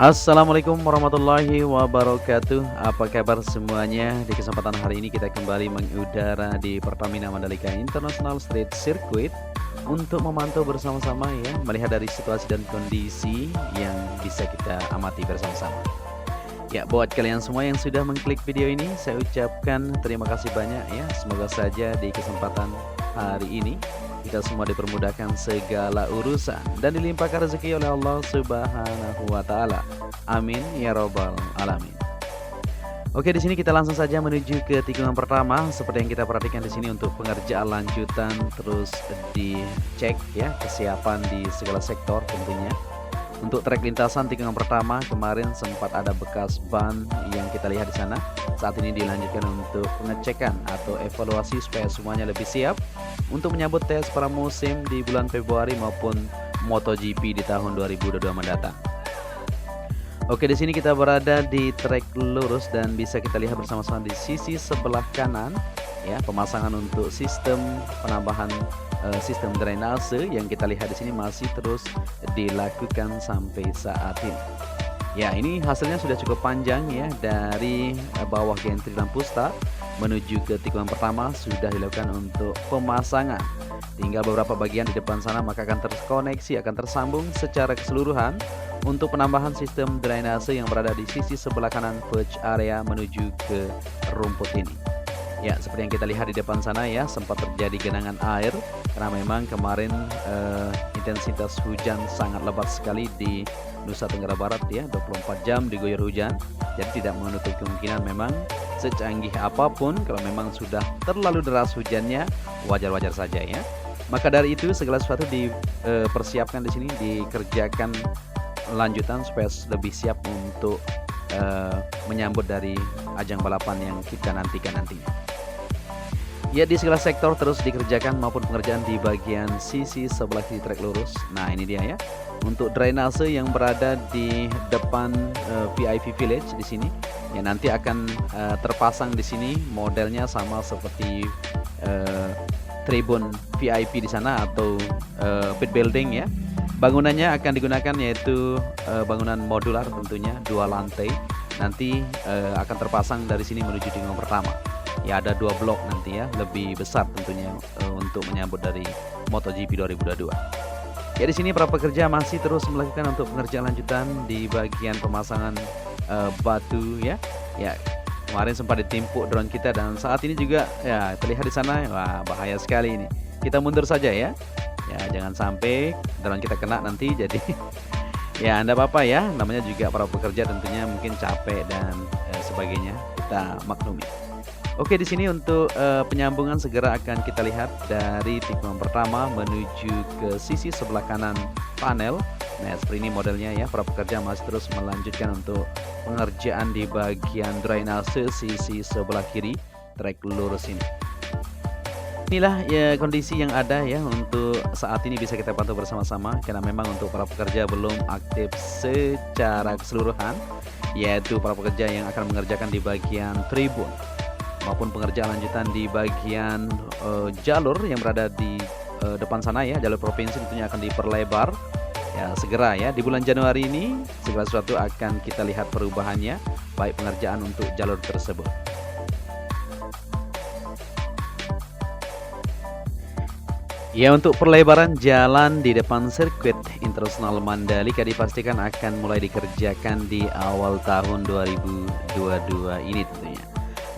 Assalamualaikum warahmatullahi wabarakatuh. Apa kabar semuanya? Di kesempatan hari ini kita kembali mengudara di Pertamina Mandalika International Street Circuit untuk memantau bersama-sama ya, melihat dari situasi dan kondisi yang bisa kita amati bersama-sama. Ya, buat kalian semua yang sudah mengklik video ini, saya ucapkan terima kasih banyak ya. Semoga saja di kesempatan hari ini kita semua dipermudahkan segala urusan dan dilimpahkan rezeki oleh Allah Subhanahu wa taala. Amin ya robbal alamin. Oke, di sini kita langsung saja menuju ke tikungan pertama. Seperti yang kita perhatikan di sini untuk pengerjaan lanjutan, terus dicek ya kesiapan di segala sektor tentunya. Untuk trek lintasan tikungan pertama kemarin sempat ada bekas ban yang kita lihat di sana. Saat ini dilanjutkan untuk pengecekan atau evaluasi supaya semuanya lebih siap untuk menyambut tes pramusim di bulan Februari maupun MotoGP di tahun 2022 mendatang. Oke, di sini kita berada di trek lurus dan bisa kita lihat bersama-sama di sisi sebelah kanan ya, pemasangan untuk sistem penambahan sistem drainase yang kita lihat di sini masih terus dilakukan sampai saat ini. Ya, ini hasilnya sudah cukup panjang ya, dari bawah gantry lampu start menuju ke tikungan pertama sudah dilakukan untuk pemasangan. Tinggal beberapa bagian di depan sana maka akan terkoneksi, akan tersambung secara keseluruhan untuk penambahan sistem drainase yang berada di sisi sebelah kanan perch area menuju ke rumput ini. Ya, seperti yang kita lihat di depan sana ya, sempat terjadi genangan air karena memang kemarin intensitas hujan sangat lebat sekali di Nusa Tenggara Barat ya, 24 jam diguyur hujan. Jadi tidak menutup kemungkinan memang secanggih apapun kalau memang sudah terlalu deras hujannya, wajar-wajar saja ya. Maka dari itu segala sesuatu dipersiapkan di sini, dikerjakan lanjutan supaya lebih siap untuk menyambut dari ajang balapan yang kita nantikan nantinya. Ya, di segala sektor terus dikerjakan maupun pengerjaan di bagian sisi sebelah kiri trek lurus. Nah, ini dia ya. Untuk drainase yang berada di depan VIP Village di sini, ya nanti akan terpasang di sini modelnya sama seperti tribun VIP di sana atau pit building ya. Bangunannya akan digunakan yaitu bangunan modular tentunya 2 lantai. Nanti akan terpasang dari sini menuju tikungan pertama. Ya, ada 2 blok nanti ya, lebih besar tentunya untuk menyambut dari MotoGP 2022. Ya, di sini para pekerja masih terus melakukan untuk pengerjaan lanjutan di bagian pemasangan batu ya. Ya, kemarin sempat ditimpuk drone kita dan saat ini juga ya terlihat di sana. Wah, bahaya sekali ini. Kita mundur saja ya. Ya, jangan sampai drone kita kena nanti jadi ya enggak apa-apa ya, namanya juga para pekerja tentunya mungkin capek dan sebagainya, kita maklumi. Oke, di sini untuk penyambungan segera akan kita lihat dari tikungan pertama menuju ke sisi sebelah kanan panel. Nah, seperti ini modelnya ya, para pekerja masih terus melanjutkan untuk pengerjaan di bagian drainase sisi sebelah kiri trek lurus ini. Inilah ya kondisi yang ada ya untuk saat ini bisa kita pantau bersama-sama, karena memang untuk para pekerja belum aktif secara keseluruhan, yaitu para pekerja yang akan mengerjakan di bagian tribun maupun pengerjaan lanjutan di bagian jalur yang berada di depan sana ya, jalur provinsi tentunya akan diperlebar ya segera ya, di bulan Januari ini segala sesuatu akan kita lihat perubahannya baik pengerjaan untuk jalur tersebut. Ya, untuk perlebaran jalan di depan sirkuit internasional Mandalika dipastikan akan mulai dikerjakan di awal tahun 2022 ini tentunya.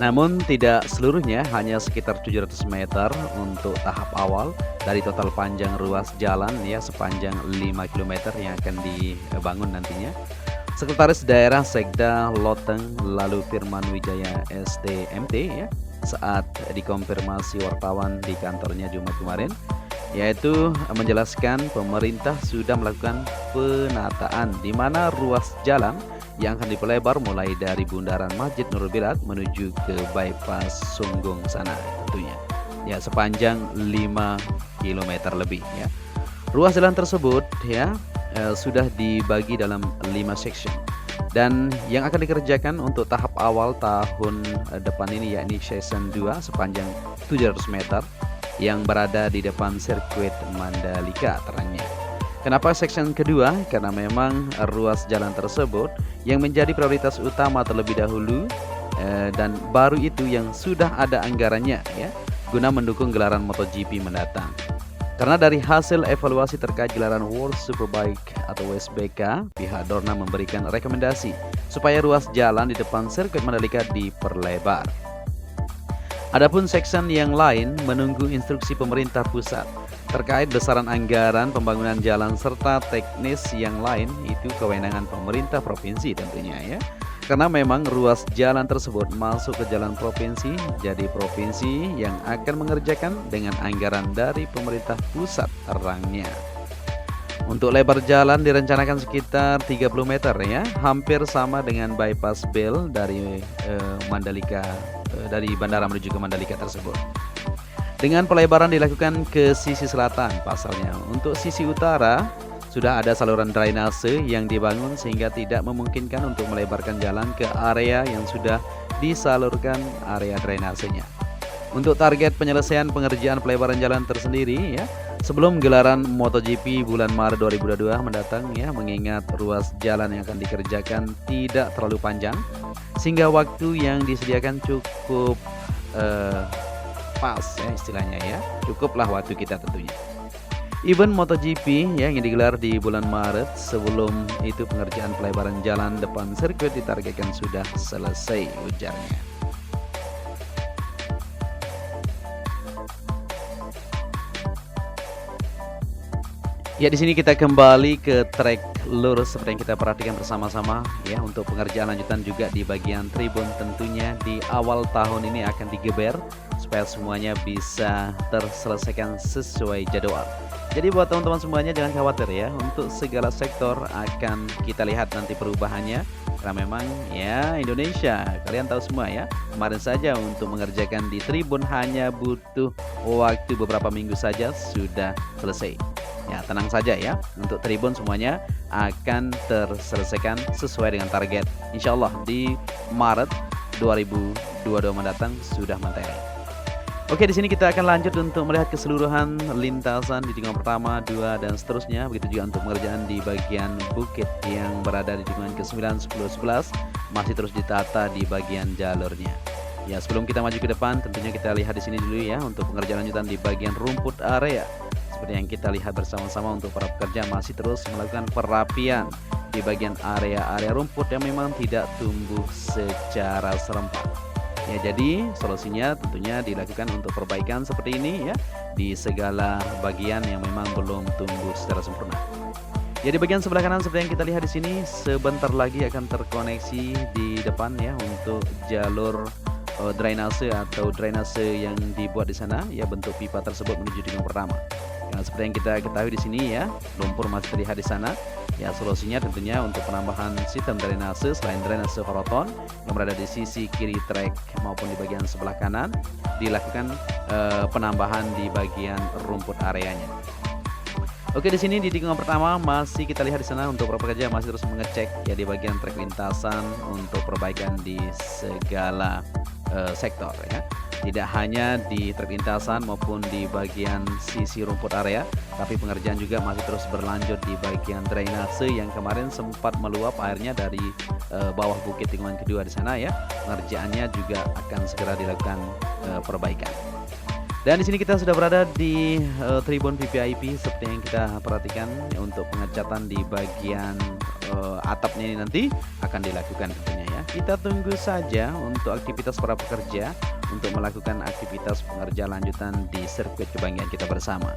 Namun tidak seluruhnya, hanya sekitar 700 meter untuk tahap awal dari total panjang ruas jalan ya sepanjang 5 km yang akan dibangun nantinya. Sekretaris Daerah Sekda Loteng lalu Firman Wijaya STMT ya saat dikonfirmasi wartawan di kantornya Jumat kemarin, yaitu menjelaskan pemerintah sudah melakukan penataan di mana ruas jalan yang akan diperlebar mulai dari bundaran Masjid Nurul Bilad menuju ke bypass Sunggung sana tentunya. Ya, sepanjang 5 km lebih ya. Ruas jalan tersebut ya sudah dibagi dalam 5 section. Dan yang akan dikerjakan untuk tahap awal tahun depan ini yakni season 2 sepanjang 700 meter yang berada di depan sirkuit Mandalika terangnya. Kenapa section kedua? Karena memang ruas jalan tersebut yang menjadi prioritas utama terlebih dahulu dan baru itu yang sudah ada anggarannya ya, guna mendukung gelaran MotoGP mendatang. Karena dari hasil evaluasi terkait gelaran World Superbike atau WSBK, pihak Dorna memberikan rekomendasi supaya ruas jalan di depan sirkuit Mandalika diperlebar. Adapun section yang lain menunggu instruksi pemerintah pusat terkait besaran anggaran pembangunan jalan serta teknis yang lain, itu kewenangan pemerintah provinsi tentunya ya. Karena memang ruas jalan tersebut masuk ke jalan provinsi, jadi provinsi yang akan mengerjakan dengan anggaran dari pemerintah pusat terangnya. Untuk lebar jalan direncanakan sekitar 30 meter ya, hampir sama dengan bypass Bell dari Mandalika, dari bandara menuju ke Mandalika tersebut. Dengan pelebaran dilakukan ke sisi selatan pasalnya. Untuk sisi utara sudah ada saluran drainase yang dibangun sehingga tidak memungkinkan untuk melebarkan jalan ke area yang sudah disalurkan area drainasenya. Untuk target penyelesaian pengerjaan pelebaran jalan tersendiri ya, sebelum gelaran MotoGP bulan Maret 2022 mendatang ya, mengingat ruas jalan yang akan dikerjakan tidak terlalu panjang sehingga waktu yang disediakan cukup pas ya istilahnya ya, cukuplah waktu kita tentunya. Event MotoGP ya, yang digelar di bulan Maret, sebelum itu pengerjaan pelebaran jalan depan sirkuit ditargetkan sudah selesai, ujarnya. Ya, di sini kita kembali ke trek lurus seperti yang kita perhatikan bersama-sama ya. Untuk pengerjaan lanjutan juga di bagian tribun tentunya di awal tahun ini akan digeber supaya semuanya bisa terselesaikan sesuai jadwal. Jadi buat teman-teman semuanya jangan khawatir ya, untuk segala sektor akan kita lihat nanti perubahannya. Karena memang ya Indonesia, kalian tahu semua ya, kemarin saja untuk mengerjakan di tribun hanya butuh waktu beberapa minggu saja sudah selesai. Ya tenang saja ya, untuk tribun semuanya akan terselesaikan sesuai dengan target. Insya Allah di Maret 2022 mendatang sudah mentereng. Oke, di sini kita akan lanjut untuk melihat keseluruhan lintasan di tikungan pertama, 2, dan seterusnya. Begitu juga untuk pengerjaan di bagian bukit yang berada di tikungan ke-9, 10, 11 masih terus ditata di bagian jalurnya. Ya, sebelum kita maju ke depan, tentunya kita lihat di sini dulu ya untuk pengerjaan lanjutan di bagian rumput area. Seperti yang kita lihat bersama-sama, untuk para pekerja masih terus melakukan perapian di bagian area-area rumput yang memang tidak tumbuh secara serempak. Ya, jadi solusinya tentunya dilakukan untuk perbaikan seperti ini ya, di segala bagian yang memang belum tumbuh secara sempurna. Ya, di bagian sebelah kanan seperti yang kita lihat di sini, sebentar lagi akan terkoneksi di depan ya untuk jalur drainase atau drainase yang dibuat di sana ya, bentuk pipa tersebut menuju tikungan pertama. Nah, seperti yang kita ketahui di sini ya, lumpur masih terlihat di sana. Ya, solusinya tentunya untuk penambahan sistem drainase selain drainase Horoton yang berada di sisi kiri trek maupun di bagian sebelah kanan, dilakukan penambahan di bagian rumput areanya. Oke, di sini di tikungan pertama masih kita lihat di sana untuk para pekerja masih terus mengecek ya di bagian trek lintasan untuk perbaikan di segala sektor ya. Tidak hanya di trek lintasan maupun di bagian sisi rumput area, tapi pengerjaan juga masih terus berlanjut di bagian drainase yang kemarin sempat meluap airnya dari bawah bukit tikungan kedua di sana ya. Pengerjaannya juga akan segera dilakukan perbaikan. Dan di sini kita sudah berada di tribun VVIP seperti yang kita perhatikan ya, untuk pengecatan di bagian atapnya ini nanti akan dilakukan tentunya ya. Kita tunggu saja untuk aktivitas para pekerja untuk melakukan aktivitas pengerjaan lanjutan di sirkuit kebanggaan kita bersama.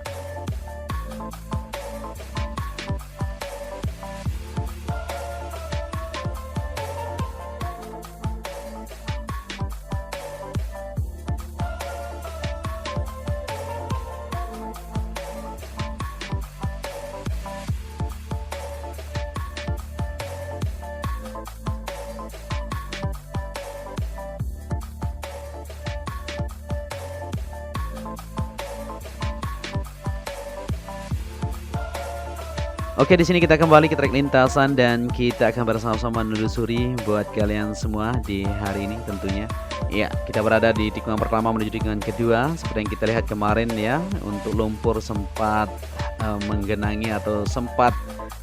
Oke, di sini kita kembali ke trek lintasan dan kita akan bersama-sama menelusuri buat kalian semua di hari ini tentunya. Ya, kita berada di tikungan pertama menuju tikungan kedua. Seperti yang kita lihat kemarin ya, untuk lumpur sempat menggenangi atau sempat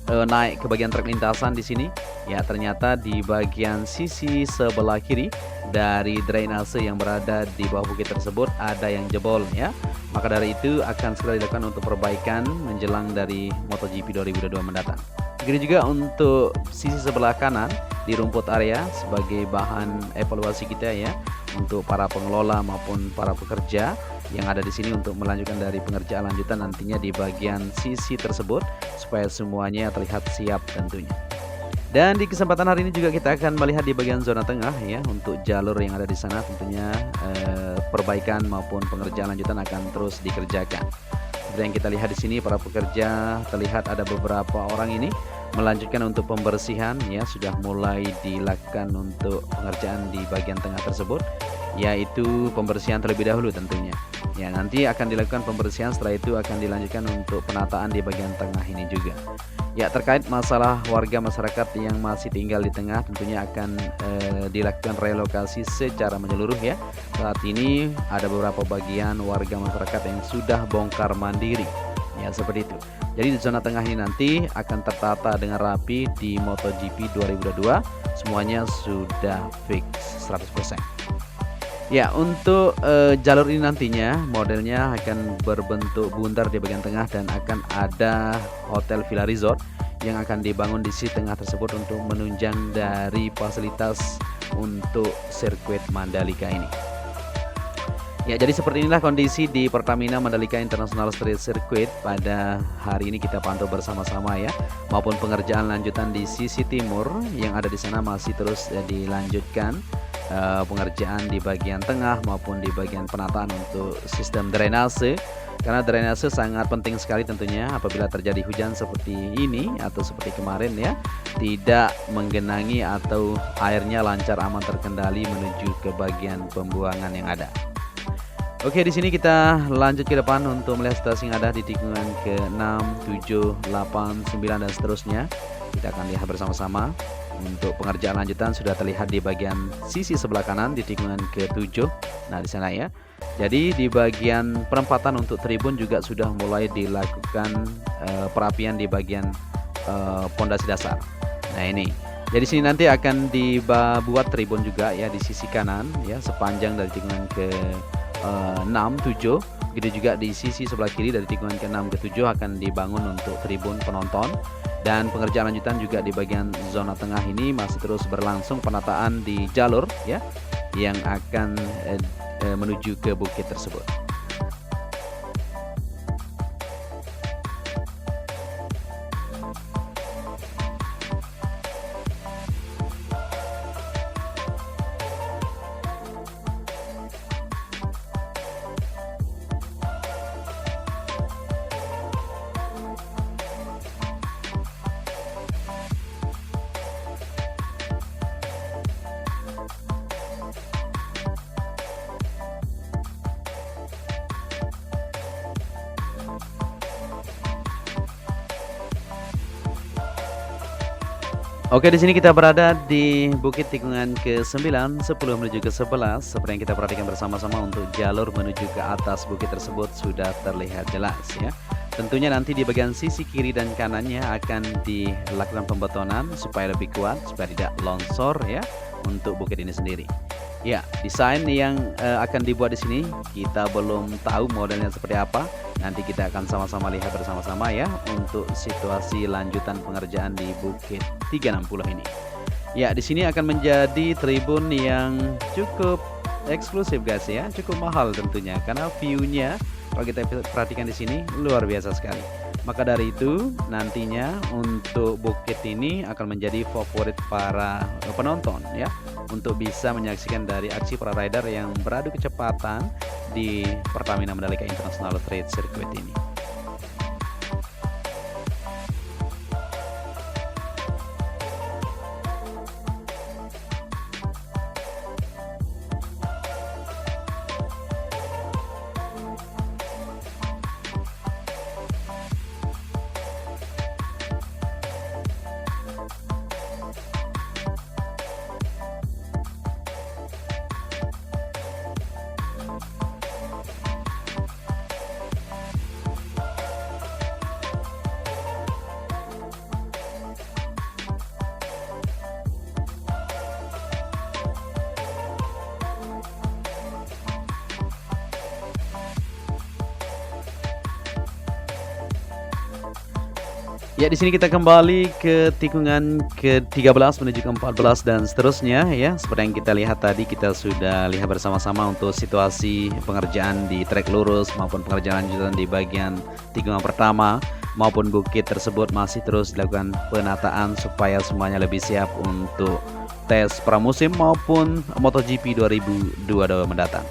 naik ke bagian trek lintasan di sini, ya ternyata di bagian sisi sebelah kiri dari drainase yang berada di bawah bukit tersebut ada yang jebol ya. Maka dari itu akan segera dilakukan untuk perbaikan menjelang dari MotoGP 2022 mendatang. Begitu juga untuk sisi sebelah kanan di rumput area sebagai bahan evaluasi kita ya untuk para pengelola maupun para pekerja yang ada di sini untuk melanjutkan dari pengerjaan lanjutan nantinya di bagian sisi tersebut supaya semuanya terlihat siap tentunya. Dan di kesempatan hari ini juga kita akan melihat di bagian zona tengah ya untuk jalur yang ada di sana tentunya perbaikan maupun pengerjaan lanjutan akan terus dikerjakan. Seperti yang kita lihat di sini para pekerja terlihat ada beberapa orang ini melanjutkan untuk pembersihan ya sudah mulai dilakukan untuk pengerjaan di bagian tengah tersebut yaitu pembersihan terlebih dahulu tentunya. Ya nanti akan dilakukan pembersihan setelah itu akan dilanjutkan untuk penataan di bagian tengah ini juga. Ya terkait masalah warga masyarakat yang masih tinggal di tengah tentunya akan dilakukan relokasi secara menyeluruh ya. Saat ini ada beberapa bagian warga masyarakat yang sudah bongkar mandiri ya seperti itu. Jadi di zona tengah ini nanti akan tertata dengan rapi di MotoGP 2022 semuanya sudah fix 100%. Ya untuk jalur ini nantinya modelnya akan berbentuk bundar di bagian tengah dan akan ada hotel villa resort yang akan dibangun di sisi tengah tersebut untuk menunjang dari fasilitas untuk sirkuit Mandalika ini. Ya jadi seperti inilah kondisi di Pertamina Mandalika International Street Circuit pada hari ini kita pantau bersama-sama ya, maupun pengerjaan lanjutan di sisi timur yang ada di sana masih terus dilanjutkan. Pengerjaan di bagian tengah maupun di bagian penataan untuk sistem drainase karena drainase sangat penting sekali tentunya apabila terjadi hujan seperti ini atau seperti kemarin ya tidak menggenangi atau airnya lancar aman terkendali menuju ke bagian pembuangan yang ada. Oke di sini kita lanjut ke depan untuk melihat stasiun yang ada di tikungan ke-6, 7, 8, 9 dan seterusnya. Kita akan lihat bersama-sama. Untuk pengerjaan lanjutan sudah terlihat di bagian sisi sebelah kanan di tikungan ke-7. Nah, di sana ya. Jadi di bagian perempatan untuk tribun juga sudah mulai dilakukan perapian di bagian pondasi dasar. Nah, ini. Jadi sini nanti akan dibuat tribun juga ya di sisi kanan ya sepanjang dari tikungan ke-6, 7. Gitu juga di sisi sebelah kiri dari tikungan ke-6 ke-7 akan dibangun untuk tribun penonton. Dan pengerjaan lanjutan juga di bagian zona tengah ini masih terus berlangsung penataan di jalur ya yang akan menuju ke bukit tersebut. Oke, di sini kita berada di bukit tikungan ke-9, 10 menuju ke 11. Seperti yang kita perhatikan bersama-sama untuk jalur menuju ke atas bukit tersebut sudah terlihat jelas ya. Tentunya nanti di bagian sisi kiri dan kanannya akan dilakukan pembetonan supaya lebih kuat, supaya tidak longsor ya untuk bukit ini sendiri. Ya, desain yang akan dibuat di sini kita belum tahu modelnya seperti apa. Nanti kita akan sama-sama lihat bersama-sama ya untuk situasi lanjutan pengerjaan di Bukit 360 ini. Ya, di sini akan menjadi tribun yang cukup eksklusif guys ya, cukup mahal tentunya karena view-nya kalau kita perhatikan di sini luar biasa sekali. Maka dari itu nantinya untuk bukit ini akan menjadi favorit para penonton ya untuk bisa menyaksikan dari aksi para rider yang beradu kecepatan di Pertamina Mandalika International Street Circuit ini. Ya, di sini kita kembali ke tikungan ke-13 menuju ke-14 dan seterusnya ya. Seperti yang kita lihat tadi, kita sudah lihat bersama-sama untuk situasi pengerjaan di trek lurus maupun pengerjaan lanjutan di bagian tikungan pertama maupun bukit tersebut masih terus dilakukan penataan supaya semuanya lebih siap untuk tes pramusim maupun MotoGP 2022 mendatang.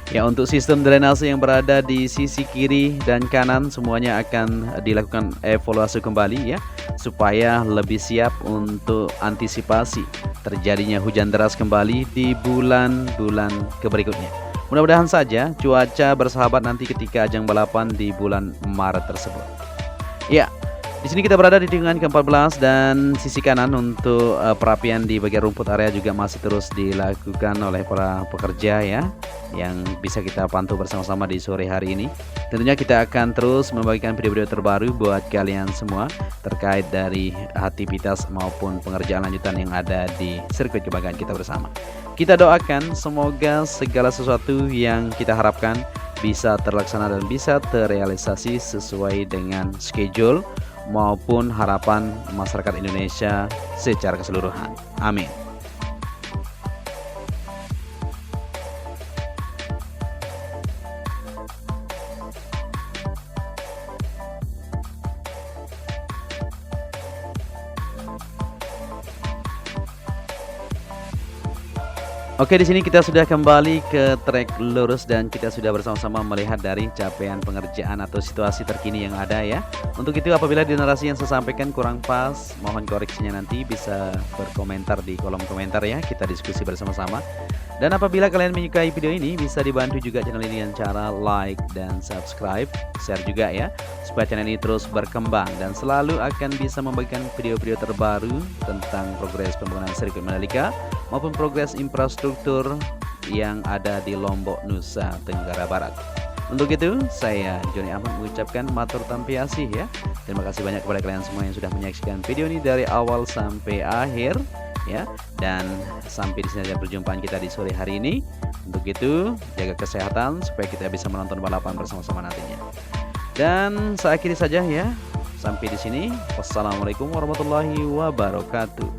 Ya, untuk sistem drainase yang berada di sisi kiri dan kanan semuanya akan dilakukan evaluasi kembali ya, supaya lebih siap untuk antisipasi terjadinya hujan deras kembali di bulan-bulan berikutnya. Mudah-mudahan saja cuaca bersahabat nanti ketika ajang balapan di bulan Maret tersebut. Ya, di sini kita berada di tikungan ke-14 dan sisi kanan untuk perapian di bagian rumput area juga masih terus dilakukan oleh para pekerja ya, yang bisa kita pantau bersama-sama di sore hari ini. Tentunya kita akan terus membagikan video-video terbaru buat kalian semua terkait dari aktivitas maupun pengerjaan lanjutan yang ada di sirkuit kebanggaan kita bersama. Kita doakan semoga segala sesuatu yang kita harapkan bisa terlaksana dan bisa terrealisasi sesuai dengan schedule maupun harapan masyarakat Indonesia secara keseluruhan. Amin. Oke, di sini kita sudah kembali ke trek lurus dan kita sudah bersama-sama melihat dari capaian pengerjaan atau situasi terkini yang ada ya. Untuk itu apabila di narasi yang saya sampaikan kurang pas, mohon koreksinya nanti bisa berkomentar di kolom komentar ya. Kita diskusi bersama-sama. Dan apabila kalian menyukai video ini, bisa dibantu juga channel ini dengan cara like dan subscribe, share juga ya, supaya channel ini terus berkembang dan selalu akan bisa membagikan video-video terbaru tentang progres pembangunan sirkuit Mandalika maupun progres infrastruktur yang ada di Lombok, Nusa Tenggara Barat. Untuk itu, saya Joni Ahmad mengucapkan matur tampiasih ya. Terima kasih banyak kepada kalian semua yang sudah menyaksikan video ini dari awal sampai akhir ya. Dan sampai di sini saja perjumpaan kita di sore hari ini. Untuk itu, jaga kesehatan supaya kita bisa menonton balapan bersama-sama nantinya. Dan saya akhiri saja ya. Sampai di sini. Wassalamualaikum warahmatullahi wabarakatuh.